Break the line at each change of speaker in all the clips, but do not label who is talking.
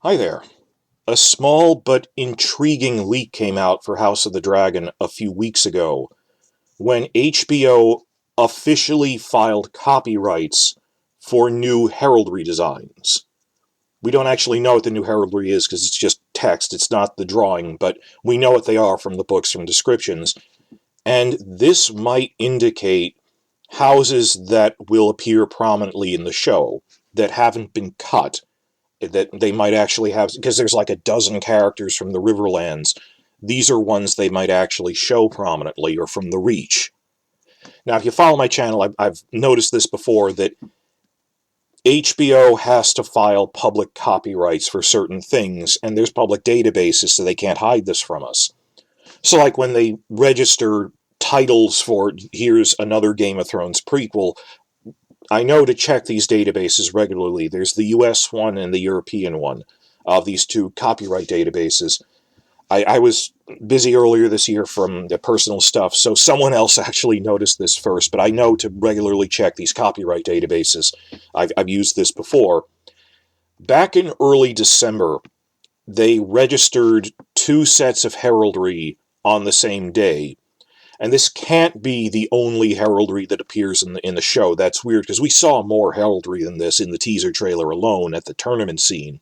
Hi there. A small but intriguing leak came out for House of the Dragon a few weeks ago when HBO officially filed copyrights for new heraldry designs. We don't actually know what the new heraldry is because it's just text, it's not the drawing, but we know what they are from the books, from descriptions. And this might indicate houses that will appear prominently in the show that haven't been cut, that they might actually have, because there's like a dozen characters from the Riverlands. These are ones they might actually show prominently, or from the Reach. Now, if you follow my channel, I've noticed this before, that HBO has to file public copyrights for certain things, and there's public databases, so they can't hide this from us. So, like when they register titles for, here's another Game of Thrones prequel, I know to check these databases regularly. There's the US one and the European one of these two copyright databases. I was busy earlier this year from the personal stuff, so someone else actually noticed this first, but I know to regularly check these copyright databases. I've used this before. Back in early December, they registered two sets of heraldry on the same day. And this can't be the only heraldry that appears in the show. That's weird, because we saw more heraldry than this in the teaser trailer alone at the tournament scene.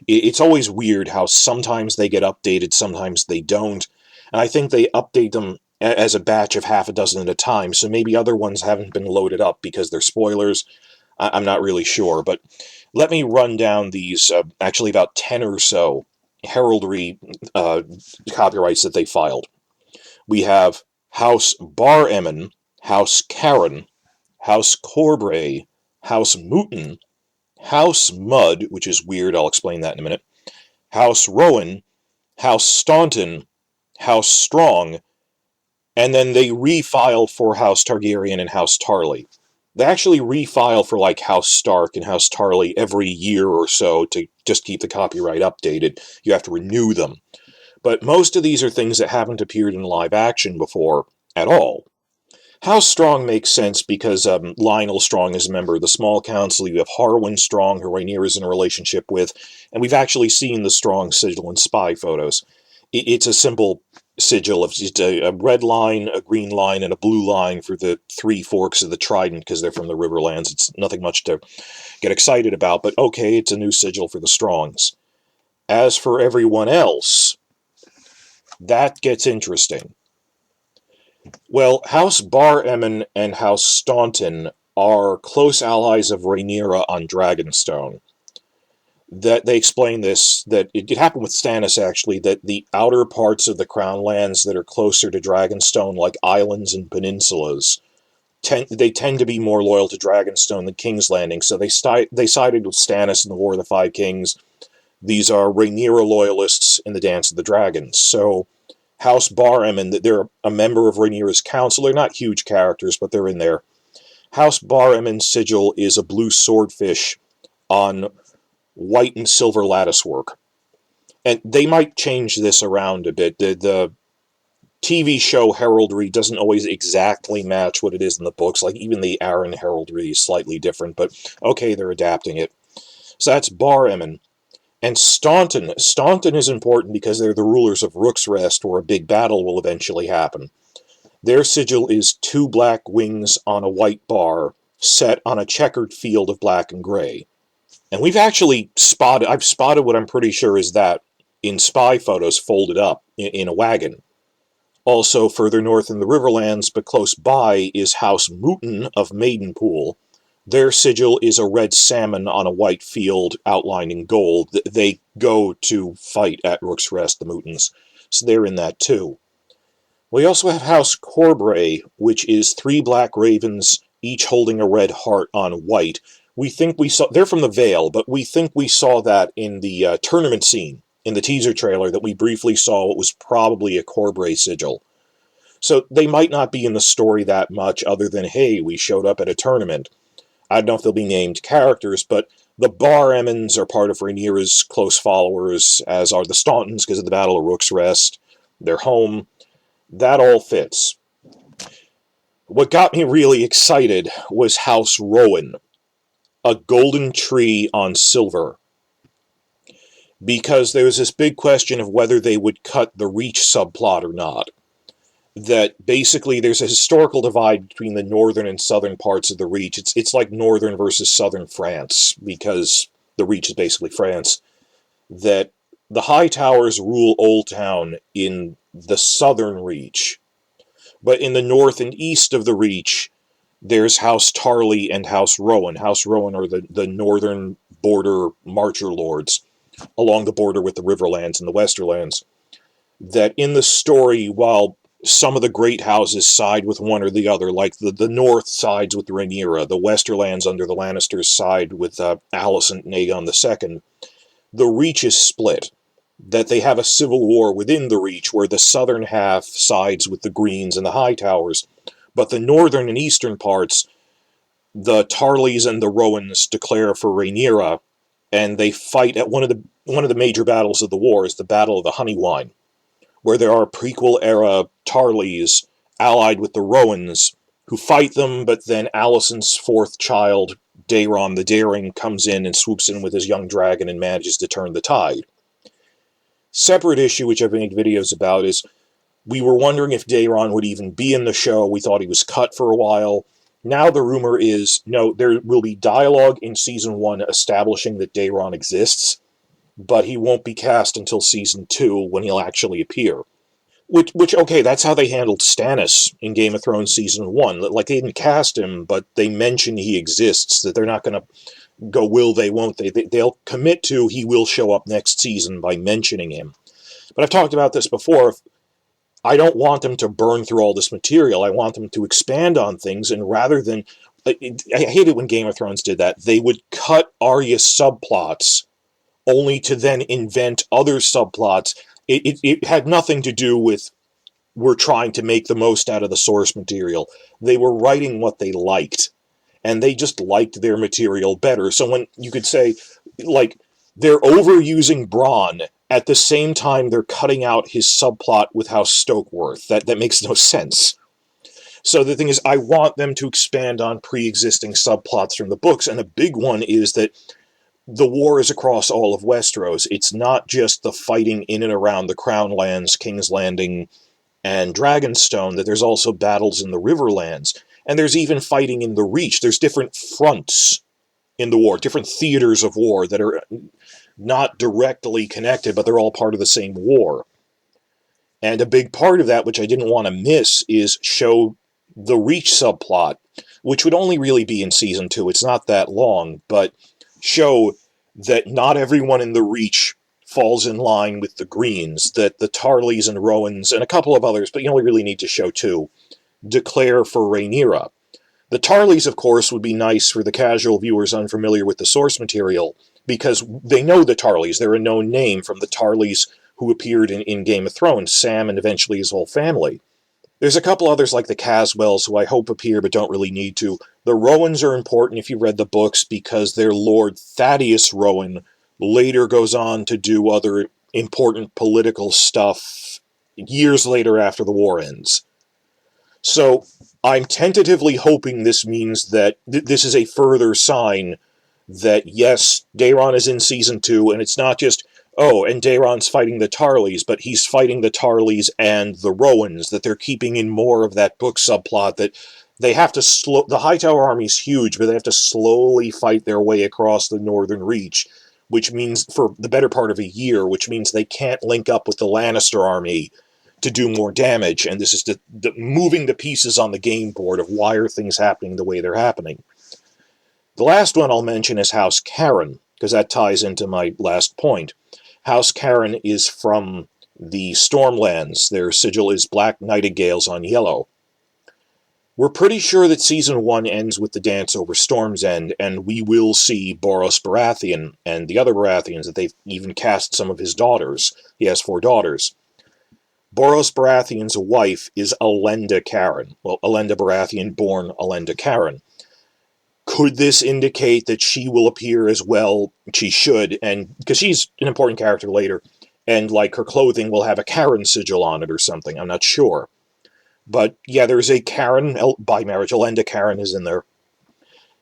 It's always weird how sometimes they get updated, sometimes they don't. And I think they update them as a batch of half a dozen at a time, so maybe other ones haven't been loaded up because they're spoilers. I'm not really sure, but let me run down these, actually about 10 or so heraldry copyrights that they filed. We have House Bar-Emmon, House Karen, House Corbray, House Mooten, House Mudd, which is weird, I'll explain that in a minute, House Rowan, House Staunton, House Strong, and then they refile for House Targaryen and House Tarly. They actually refile for like House Stark and House Tarly every year or so to just keep the copyright updated. You have to renew them. But most of these are things that haven't appeared in live action before at all. House Strong makes sense because Lionel Strong is a member of the Small Council. You have Harwin Strong, who Rhaenyra is in a relationship with, and we've actually seen the Strong sigil in spy photos. It's a simple sigil of just a red line, a green line, and a blue line for the three forks of the trident, because they're from the Riverlands. It's nothing much to get excited about, but okay, it's a new sigil for the Strongs. As for everyone else, that gets interesting. Well, House Bar-Emmon and House Staunton are close allies of Rhaenyra on Dragonstone. That they explain this, that it happened with Stannis actually, that the outer parts of the Crown lands that are closer to Dragonstone, like islands and peninsulas, they tend to be more loyal to Dragonstone than King's Landing, so they sided with Stannis in the War of the Five Kings. These are Rhaenyra loyalists in the Dance of the Dragons, so House Bar-Emmon, they're a member of Rhaenyra's council. They're not huge characters, but they're in there. House Bar-Emmon's sigil is a blue swordfish on white and silver latticework. And they might change this around a bit. The TV show heraldry doesn't always exactly match what it is in the books. Like, even the Arryn heraldry is slightly different, but okay, they're adapting it. So that's Bar-Emmon. And Staunton. Staunton is important because they're the rulers of Rook's Rest, where a big battle will eventually happen. Their sigil is two black wings on a white bar, set on a checkered field of black and gray. And I've spotted what I'm pretty sure is that in spy photos folded up in a wagon. Also, further north in the Riverlands, but close by, is House Mooten of Maidenpool. Their sigil is a red salmon on a white field outlined in gold. They go to fight at Rook's Rest, the Mootons, so they're in that too. We also have House Corbray, which is three black ravens, each holding a red heart on white. They're from the Vale, but we think we saw that in the tournament scene, in the teaser trailer, that we briefly saw what was probably a Corbray sigil. So they might not be in the story that much, other than, hey, we showed up at a tournament. I don't know if they'll be named characters, but the Bar-Emmons are part of Rhaenyra's close followers, as are the Stauntons because of the Battle of Rook's Rest. Their home. That all fits. What got me really excited was House Rowan, a golden tree on silver. because there was this big question of whether they would cut the Reach subplot or not. That basically there's a historical divide between the northern and southern parts of the Reach. It's like northern versus southern France, because the Reach is basically France. That the High Towers rule Old Town in the southern Reach, but in the north and east of the Reach, there's House Tarly and House Rowan. House Rowan are the northern border marcher lords along the border with the Riverlands and the Westerlands. That in the story, while some of the great houses side with one or the other, like the north sides with Rhaenyra, the Westerlands under the Lannisters side with Alicent and Aegon II, the Reach is split. That they have a civil war within the Reach where the southern half sides with the Greens and the High Towers, but the northern and eastern parts, the Tarlys and the Rowans declare for Rhaenyra, and they fight at one of the major battles of the war is the Battle of the Honeywine, where there are prequel-era Tarlys allied with the Rowans, who fight them, but then Alicent's fourth child, Daeron the Daring, comes in and swoops in with his young dragon and manages to turn the tide. Separate issue, which I've made videos about, is we were wondering if Daeron would even be in the show. We thought he was cut for a while. Now the rumor is, no, there will be dialogue in Season 1 establishing that Daeron exists, but he won't be cast until Season 2, when he'll actually appear. Which, okay, that's how they handled Stannis in Game of Thrones Season 1. Like, they didn't cast him, but they mention he exists, that they're not going to go will they, won't they. They'll commit to he will show up next season by mentioning him. But I've talked about this before. I don't want them to burn through all this material. I want them to expand on things, and rather than... I hate it when Game of Thrones did that. They would cut Arya's subplots only to then invent other subplots. It had nothing to do with we're trying to make the most out of the source material. They were writing what they liked, and they just liked their material better. So when you could say, like, they're overusing Bronn, at the same time they're cutting out his subplot with House Stokeworth. That makes no sense. So the thing is, I want them to expand on pre-existing subplots from the books, and a big one is that the war is across all of Westeros. It's not just the fighting in and around the Crown Lands, King's Landing, and Dragonstone, that there's also battles in the Riverlands. And there's even fighting in the Reach. There's different fronts in the war, different theaters of war that are not directly connected, but they're all part of the same war. And a big part of that, which I didn't want to miss, is show the Reach subplot, which would only really be in Season 2. It's not that long, but show that not everyone in the Reach falls in line with the Greens, that the Tarlys and Rowans, and a couple of others, but you only really need to show two, declare for Rhaenyra. The Tarlys, of course, would be nice for the casual viewers unfamiliar with the source material, because they know the Tarlys. They're a known name from the Tarlys who appeared in Game of Thrones, Sam and eventually his whole family. There's a couple others like the Caswells who I hope appear but don't really need to. The Rowans are important if you read the books because their Lord Thaddeus Rowan later goes on to do other important political stuff years later after the war ends. So I'm tentatively hoping this means that this is a further sign that, yes, Daeron is in Season 2, and it's not just, oh, and Daeron's fighting the Tarlys, but he's fighting the Tarlys and the Rowans, that they're keeping in more of that book subplot, that they have to the Hightower army's huge, but they have to slowly fight their way across the Northern Reach, which means, for the better part of a year, which means they can't link up with the Lannister army to do more damage, and this is moving the pieces on the game board of why are things happening the way they're happening. The last one I'll mention is House Karen, because that ties into my last point. House Karen is from the Stormlands. Their sigil is Black Nightingales on yellow. We're pretty sure that Season 1 ends with the dance over Storm's End, and we will see Boros Baratheon and the other Baratheons, that they've even cast some of his daughters. He has 4 daughters. Boros Baratheon's wife is Alenda Karen. Well, Alenda Baratheon, born Alenda Karen. Could this indicate that she will appear as well? She should, and because she's an important character later, and like her clothing will have a Karen sigil on it or something. I'm not sure. But yeah, there's a Karen by marriage. Alenda Karen is in there.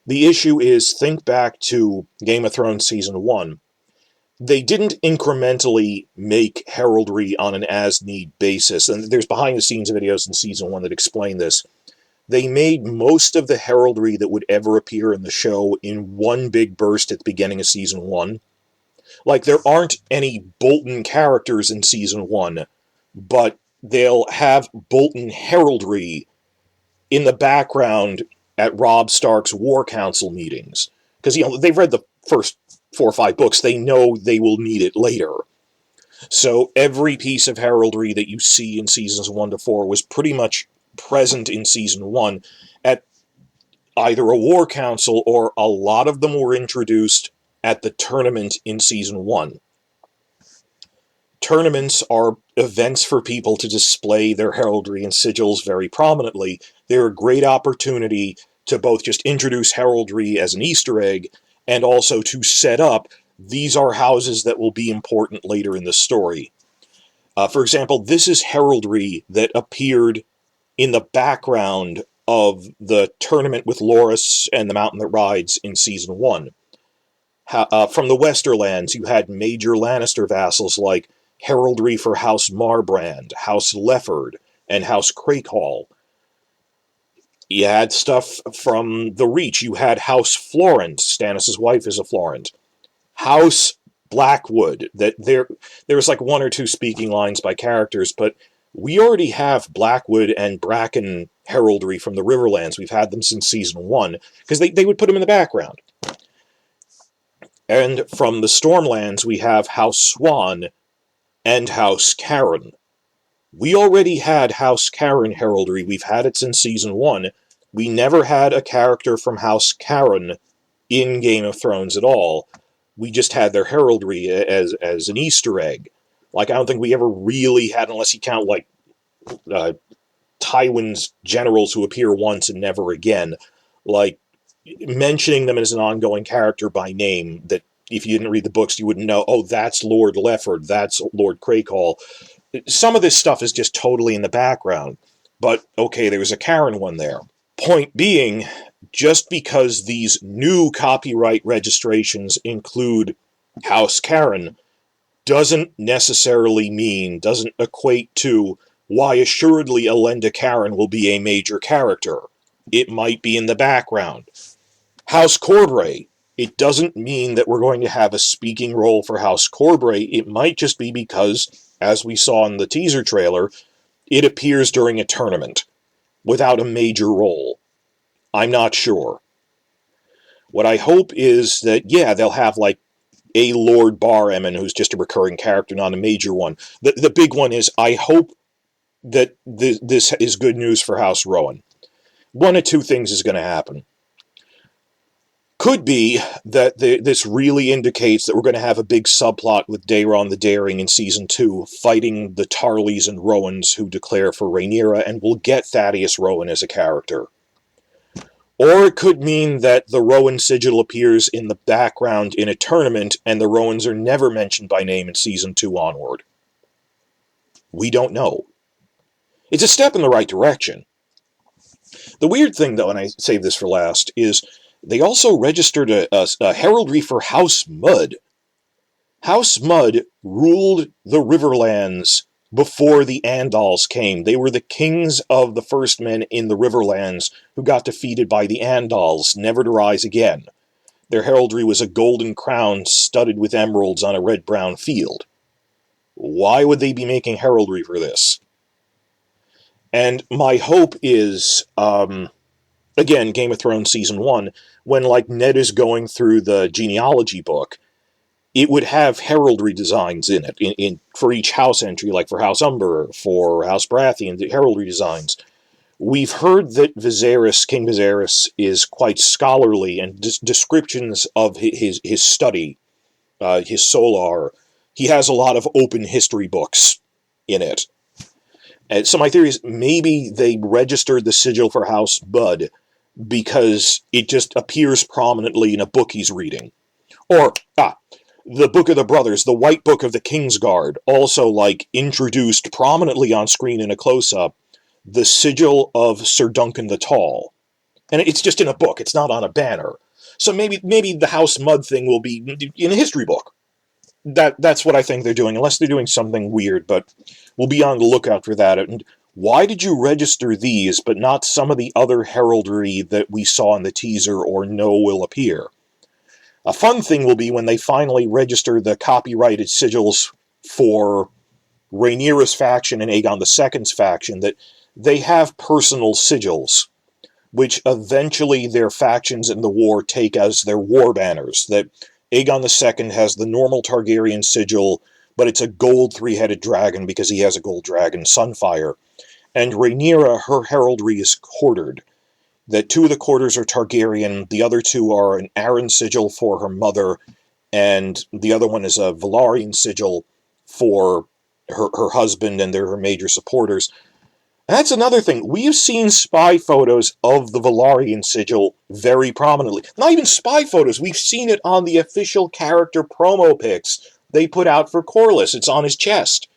The issue is, think back to Game of Thrones Season 1. They didn't incrementally make heraldry on an as-need basis, and there's behind-the-scenes videos in Season 1 that explain this. They made most of the heraldry that would ever appear in the show in one big burst at the beginning of Season 1. Like, there aren't any Bolton characters in Season 1, but they'll have Bolton heraldry in the background at Robb Stark's War Council meetings. Because, they've read the first 4 or 5 books. They know they will need it later. So every piece of heraldry that you see in Seasons 1 to 4 was pretty much present in Season 1 at either a War Council, or a lot of them were introduced at the tournament in Season 1. Tournaments are events for people to display their heraldry and sigils very prominently. They're a great opportunity to both just introduce heraldry as an Easter egg, and also to set up, these are houses that will be important later in the story. For example, this is heraldry that appeared in the background of the tournament with Loras and the Mountain that Rides in Season 1. From the Westerlands, you had major Lannister vassals like heraldry for House Marbrand, House Lefford, and House Crakehall. You had stuff from the Reach. You had House Florent. Stannis' wife is a Florent. House Blackwood. There's like 1 or 2 speaking lines by characters, but we already have Blackwood and Bracken heraldry from the Riverlands. We've had them since Season 1, because they would put them in the background. And from the Stormlands, we have House Swan and House Caron. We already had House Caron heraldry. We've had it since Season 1. We never had a character from House Caron in Game of Thrones at all. We just had their heraldry as an Easter egg. Like, I don't think we ever really had, unless you count, like, Tywin's generals who appear once and never again. Like, mentioning them as an ongoing character by name, that if you didn't read the books, you wouldn't know, oh, that's Lord Lefford, that's Lord Crakehall. Some of this stuff is just totally in the background. But, okay, there was a Caron one there. Point being, just because these new copyright registrations include House Caron doesn't necessarily mean, doesn't equate to, why assuredly Elenda Caron will be a major character. It might be in the background. House Corbray, it doesn't mean that we're going to have a speaking role for House Corbray. It might just be because, as we saw in the teaser trailer, it appears during a tournament, without a major role. I'm not sure. What I hope is that, yeah, they'll have, like, a Lord Bar-Emmon who's just a recurring character, not a major one. The big one is, I hope that this is good news for House Rowan. One of 2 things is going to happen. Could be that this really indicates that we're going to have a big subplot with Daeron the Daring in Season 2, fighting the Tarlys and Rowans who declare for Rhaenyra, and we'll get Thaddeus Rowan as a character. Or it could mean that the Rowan sigil appears in the background in a tournament, and the Rowans are never mentioned by name in Season 2 onward. We don't know. It's a step in the right direction. The weird thing, though, and I saved this for last, is they also registered a heraldry for House Mud. House Mud ruled the Riverlands before the Andals came. They were the kings of the first men in the Riverlands who got defeated by the Andals, never to rise again. Their heraldry was a golden crown studded with emeralds on a red-brown field. Why would they be making heraldry for this? And my hope is, again, Game of Thrones Season 1, when, like, Ned is going through the genealogy book, it would have heraldry designs in it, for each house entry, like for House Umber, for House Baratheon, the heraldry designs. We've heard that King Viserys is quite scholarly, and descriptions of his study, his solar, he has a lot of open history books in it. And so my theory is maybe they registered the sigil for House Bud because it just appears prominently in a book he's reading. Or, the Book of the Brothers, the White Book of the Kingsguard, also, like, introduced prominently on screen in a close-up, the sigil of Sir Duncan the Tall. And it's just in a book, it's not on a banner. So maybe the House Mud thing will be in a history book. That's what I think they're doing, unless they're doing something weird, but we'll be on the lookout for that. And why did you register these, but not some of the other heraldry that we saw in the teaser or know will appear? A fun thing will be when they finally register the copyrighted sigils for Rhaenyra's faction and Aegon II's faction, that they have personal sigils, which eventually their factions in the war take as their war banners. That Aegon II has the normal Targaryen sigil, but it's a gold three-headed dragon because he has a gold dragon, Sunfire. And Rhaenyra, her heraldry is quartered. That two of the quarters are Targaryen, the other two are an Arryn sigil for her mother, and the other one is a Velaryon sigil for her husband, and they're her major supporters. That's another thing. We have seen spy photos of the Velaryon sigil very prominently. Not even spy photos. We've seen it on the official character promo pics they put out for Corlys. It's on his chest.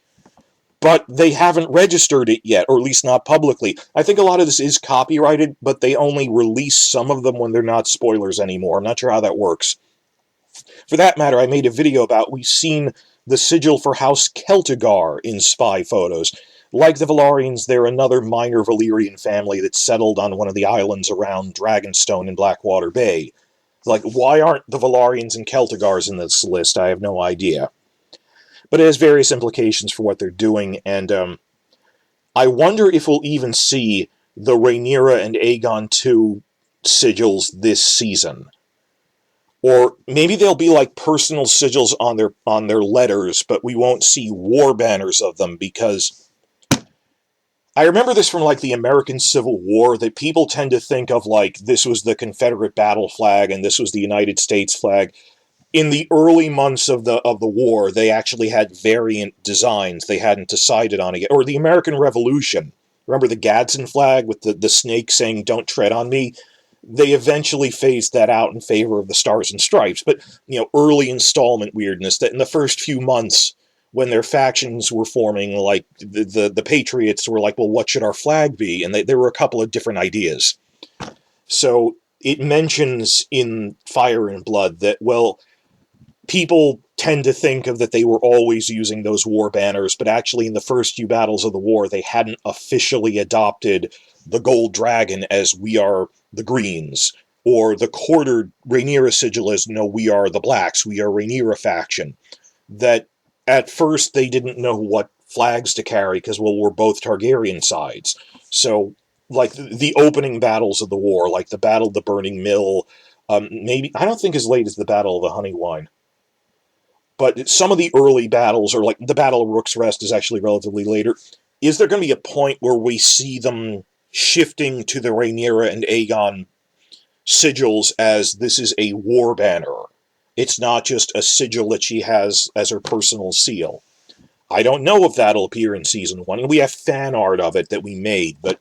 But they haven't registered it yet, or at least not publicly. I think a lot of this is copyrighted, but they only release some of them when they're not spoilers anymore. I'm not sure how that works. For that matter, I made a video about we've seen the sigil for House Celtigar in spy photos. Like the Velaryons, they're another minor Valyrian family that settled on one of the islands around Dragonstone in Blackwater Bay. Like, why aren't the Velaryons and Celtigars in this list? I have no idea. But it has various implications for what they're doing, and I wonder if we'll even see the Rhaenyra and Aegon II sigils this season. Or maybe they'll be like personal sigils on their letters, but we won't see war banners of them, because I remember this from like the American Civil War, that people tend to think of like this was the Confederate battle flag and this was the United States flag. In the early months of the war, they actually had variant designs. They hadn't decided on it yet. Or the American Revolution. Remember the Gadsden flag with the snake saying, "Don't tread on me"? They eventually phased that out in favor of the Stars and Stripes. But, early installment weirdness, that in the first few months, when their factions were forming, like the Patriots were like, well, what should our flag be? And there were a couple of different ideas. So it mentions in Fire and Blood that, well, people tend to think of that they were always using those war banners, but actually in the first few battles of the war, they hadn't officially adopted the gold dragon as we are the greens, or the quartered Rhaenyra sigil as, no, we are the blacks, we are Rhaenyra faction. That at first they didn't know what flags to carry because, well, we're both Targaryen sides. So, like the opening battles of the war, like the Battle of the Burning Mill, maybe, I don't think as late as the Battle of the Honeywine. But some of the early battles, or like the Battle of Rook's Rest is actually relatively later. Is there going to be a point where we see them shifting to the Rhaenyra and Aegon sigils as this is a war banner? It's not just a sigil that she has as her personal seal. I don't know if that'll appear in Season 1. And we have fan art of it that we made, but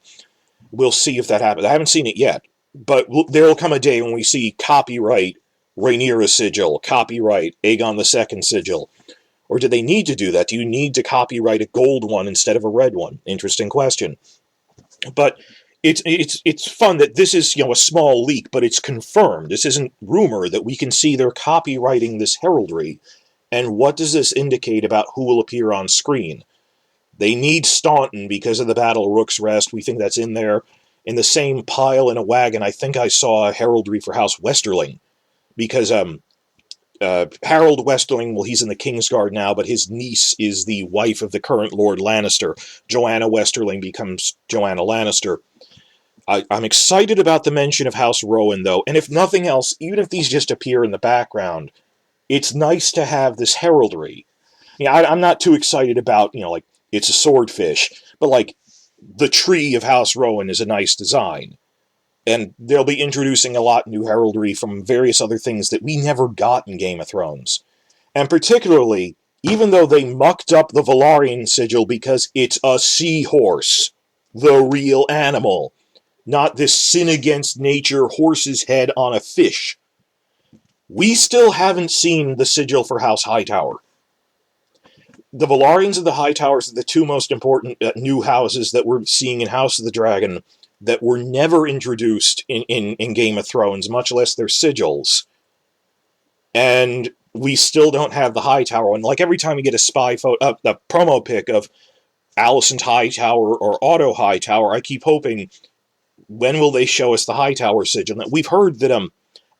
we'll see if that happens. I haven't seen it yet. But there'll come a day when we see copyright Rhaenyra sigil, copyright Aegon II sigil. Or do they need to do that? Do you need to copyright a gold one instead of a red one? Interesting question. But it's fun that this is, a small leak, but it's confirmed. This isn't rumor, that we can see they're copywriting this heraldry. And what does this indicate about who will appear on screen? They need Staunton because of the Battle of Rook's Rest. We think that's in there. In the same pile in a wagon, I think I saw a heraldry for House Westerling. Because Harold Westerling, well, he's in the Kingsguard now, but his niece is the wife of the current Lord Lannister. Joanna Westerling becomes Joanna Lannister. I'm excited about the mention of House Rowan, though, and if nothing else, even if these just appear in the background, it's nice to have this heraldry. I'm not too excited about, like, it's a swordfish, but, like, the tree of House Rowan is a nice design. And they'll be introducing a lot new heraldry from various other things that we never got in Game of Thrones. And particularly, even though they mucked up the Velaryon sigil because it's a seahorse, the real animal, not this sin against nature horse's head on a fish, we still haven't seen the sigil for House Hightower. The Velaryons and the Hightowers are the two most important new houses that we're seeing in House of the Dragon that were never introduced in Game of Thrones, much less their sigils. And we still don't have the Hightower one. Like, every time we get a spy photo, the promo pic of Alicent Hightower or Otto Hightower, I keep hoping, when will they show us the Hightower sigil? We've heard that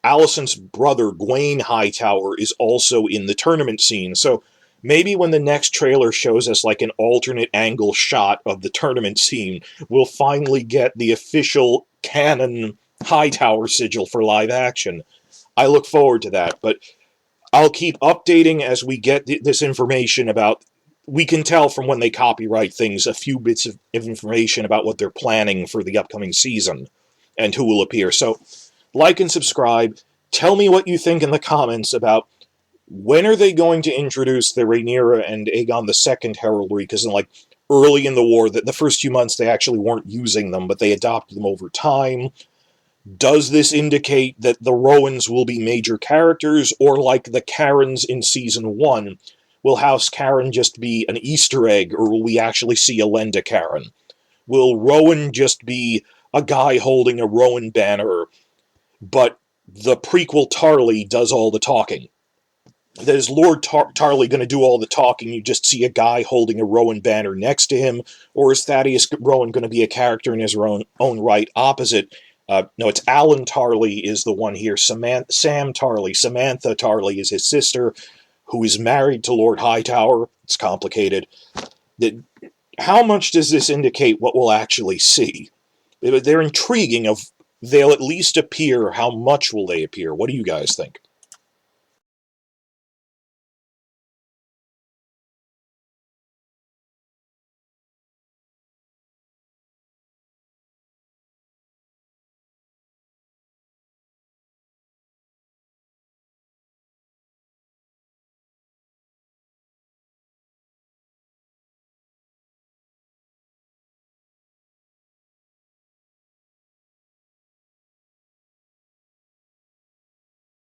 Alicent's brother, Gwaine Hightower, is also in the tournament scene, so maybe when the next trailer shows us like an alternate angle shot of the tournament scene, we'll finally get the official canon Hightower sigil for live action. I look forward to that, but I'll keep updating as we get this information about. We can tell from when they copyright things a few bits of information about what they're planning for the upcoming season and who will appear. So, like and subscribe. Tell me what you think in the comments about when are they going to introduce the Rhaenyra and Aegon II heraldry, because like early in the war, the first few months they actually weren't using them, but they adopted them over time. Does this indicate that the Rowans will be major characters, or like the Karens in Season 1, will House Karen just be an Easter egg, or will we actually see a Lenda Karen? Will Rowan just be a guy holding a Rowan banner, but the prequel Tarly does all the talking? That is Lord Tarly going to do all the talking, you just see a guy holding a Rowan banner next to him? Or is Thaddeus Rowan going to be a character in his own right opposite? No, it's Alan Tarly is the one here. Sam Tarly. Samantha Tarly is his sister, who is married to Lord Hightower. It's complicated. How much does this indicate what we'll actually see? They're intriguing. They'll at least appear. How much will they appear? What do you guys think?